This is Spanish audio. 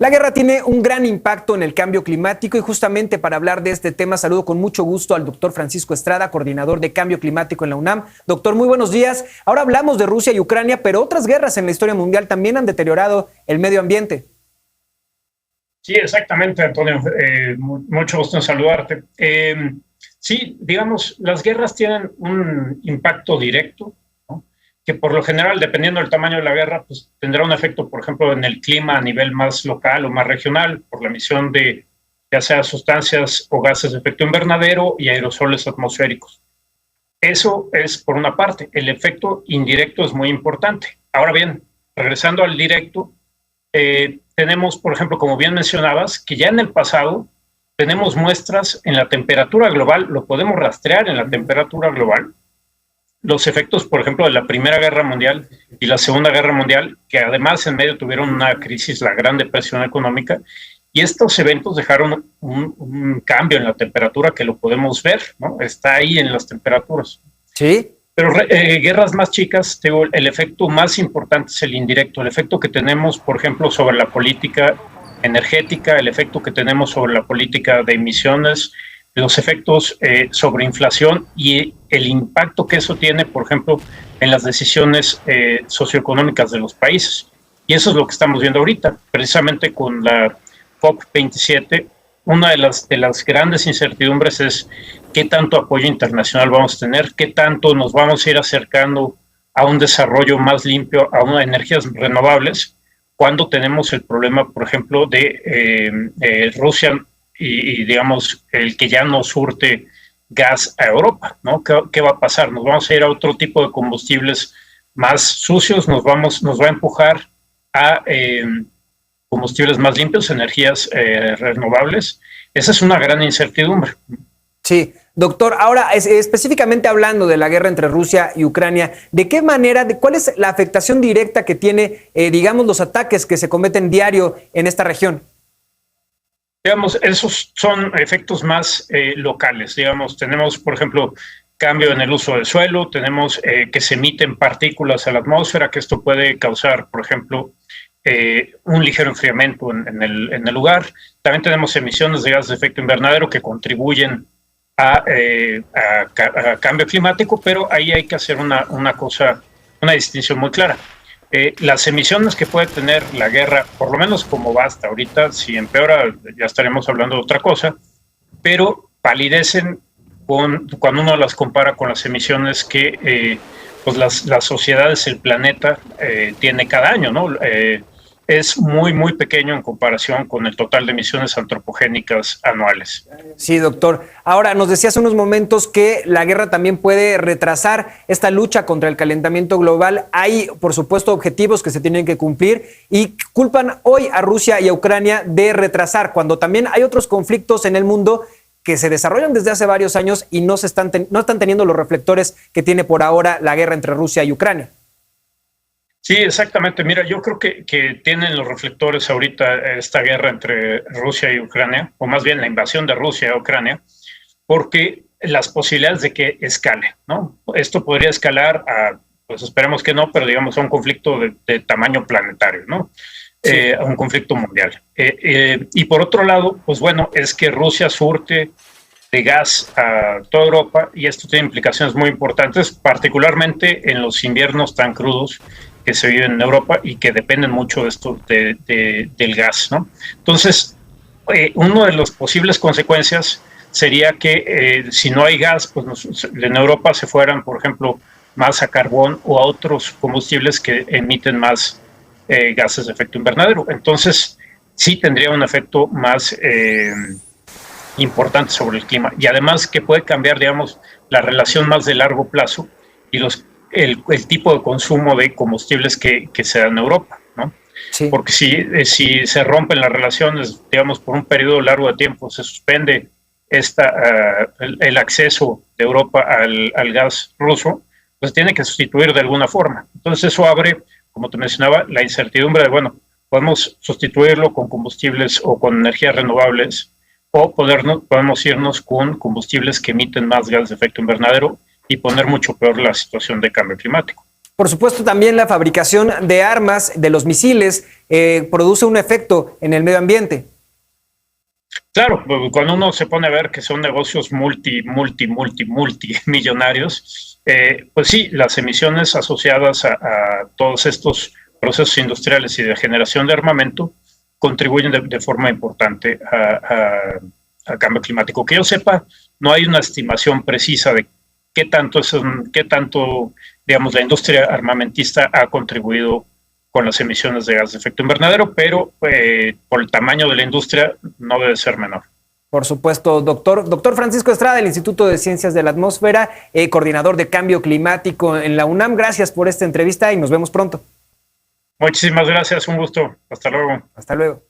La guerra tiene un gran impacto en el cambio climático y justamente para hablar de este tema saludo con mucho gusto al doctor Francisco Estrada, coordinador de cambio climático en la UNAM. Doctor, muy buenos días. Ahora hablamos de Rusia y Ucrania, pero otras guerras en la historia mundial también han deteriorado el medio ambiente. Sí, exactamente, Antonio. Mucho gusto en saludarte. Sí, digamos, las guerras tienen un impacto directo, ¿no? Que por lo general, dependiendo del tamaño de la guerra, pues tendrá un efecto, por ejemplo, en el clima a nivel más local o más regional, por la emisión de ya sea sustancias o gases de efecto invernadero y aerosoles atmosféricos. Eso es por una parte. El efecto indirecto es muy importante. Ahora bien, regresando al directo, tenemos, por ejemplo, como bien mencionabas, que ya en el pasado tenemos muestras en la temperatura global, lo podemos rastrear en la temperatura global, los efectos, por ejemplo, de la Primera Guerra Mundial y la Segunda Guerra Mundial, que además en medio tuvieron una crisis, la Gran Depresión económica, y estos eventos dejaron un cambio en la temperatura que lo podemos ver, ¿no? Está ahí en las temperaturas. Sí. Pero guerras más chicas, el efecto más importante es el indirecto, el efecto que tenemos, por ejemplo, sobre la política energética, el efecto que tenemos sobre la política de emisiones, los efectos sobre inflación y el impacto que eso tiene, por ejemplo, en las decisiones socioeconómicas de los países. Y eso es lo que estamos viendo ahorita, precisamente con la COP27. Una de las grandes incertidumbres es qué tanto apoyo internacional vamos a tener, qué tanto nos vamos a ir acercando a un desarrollo más limpio, a unas energías renovables, cuando tenemos el problema, por ejemplo, de Rusia y, digamos, el que ya no surte gas a Europa, ¿no? ¿Qué va a pasar? ¿Nos vamos a ir a otro tipo de combustibles más sucios? ¿Nos va a empujar a combustibles más limpios, energías renovables? Esa es una gran incertidumbre. Sí, doctor, ahora específicamente hablando de la guerra entre Rusia y Ucrania, ¿de qué manera, cuál es la afectación directa que tiene, digamos, los ataques que se cometen diario en esta región? Digamos, esos son efectos más locales. Digamos, tenemos, por ejemplo, cambio en el uso del suelo, tenemos que se emiten partículas a la atmósfera, que esto puede causar, por ejemplo, un ligero enfriamiento en el lugar. También tenemos emisiones de gases de efecto invernadero que contribuyen a cambio climático, pero ahí hay que hacer una distinción muy clara. Las emisiones que puede tener la guerra, por lo menos como va hasta ahorita, si empeora ya estaremos hablando de otra cosa, pero palidecen cuando uno las compara con las emisiones que pues las sociedades, el planeta tiene cada año, ¿no? Es muy, muy pequeño en comparación con el total de emisiones antropogénicas anuales. Sí, doctor. Ahora, nos decía hace unos momentos que la guerra también puede retrasar esta lucha contra el calentamiento global. Hay, por supuesto, objetivos que se tienen que cumplir y culpan hoy a Rusia y a Ucrania de retrasar, cuando también hay otros conflictos en el mundo que se desarrollan desde hace varios años y no están teniendo los reflectores que tiene por ahora la guerra entre Rusia y Ucrania. Sí, exactamente. Mira, yo creo que tienen los reflectores ahorita esta guerra entre Rusia y Ucrania, o más bien la invasión de Rusia a Ucrania, porque las posibilidades de que escale, ¿no? Esto podría escalar a, pues esperemos que no, pero digamos a un conflicto de tamaño planetario, ¿no? Sí. A un conflicto mundial. Y por otro lado, pues bueno, es que Rusia surte de gas a toda Europa y esto tiene implicaciones muy importantes, particularmente en los inviernos tan crudos que se viven en Europa y que dependen mucho de esto del gas, ¿no? Entonces, una de las posibles consecuencias sería que si no hay gas, pues en Europa se fueran, por ejemplo, más a carbón o a otros combustibles que emiten más gases de efecto invernadero. Entonces, sí tendría un efecto más importante sobre el clima y además que puede cambiar, digamos, la relación más de largo plazo y el tipo de consumo de combustibles que se da en Europa, ¿no? Sí. Porque si se rompen las relaciones, digamos, por un periodo largo de tiempo, se suspende el acceso de Europa al gas ruso, pues tiene que sustituir de alguna forma. Entonces eso abre, como te mencionaba, la incertidumbre de, bueno, podemos sustituirlo con combustibles o con energías renovables, o podemos irnos con combustibles que emiten más gases de efecto invernadero y poner mucho peor la situación de cambio climático. Por supuesto, también la fabricación de armas, de los misiles, produce un efecto en el medio ambiente. Claro, cuando uno se pone a ver que son negocios multimillonarios, pues sí, las emisiones asociadas a todos estos procesos industriales y de generación de armamento contribuyen de forma importante al cambio climático. Que yo sepa, no hay una estimación precisa de qué tanto, digamos, la industria armamentista ha contribuido con las emisiones de gas de efecto invernadero, pero por el tamaño de la industria no debe ser menor. Por supuesto, doctor Francisco Estrada, del Instituto de Ciencias de la Atmósfera, coordinador de cambio climático en la UNAM. Gracias por esta entrevista y nos vemos pronto. Muchísimas gracias, un gusto. Hasta luego. Hasta luego.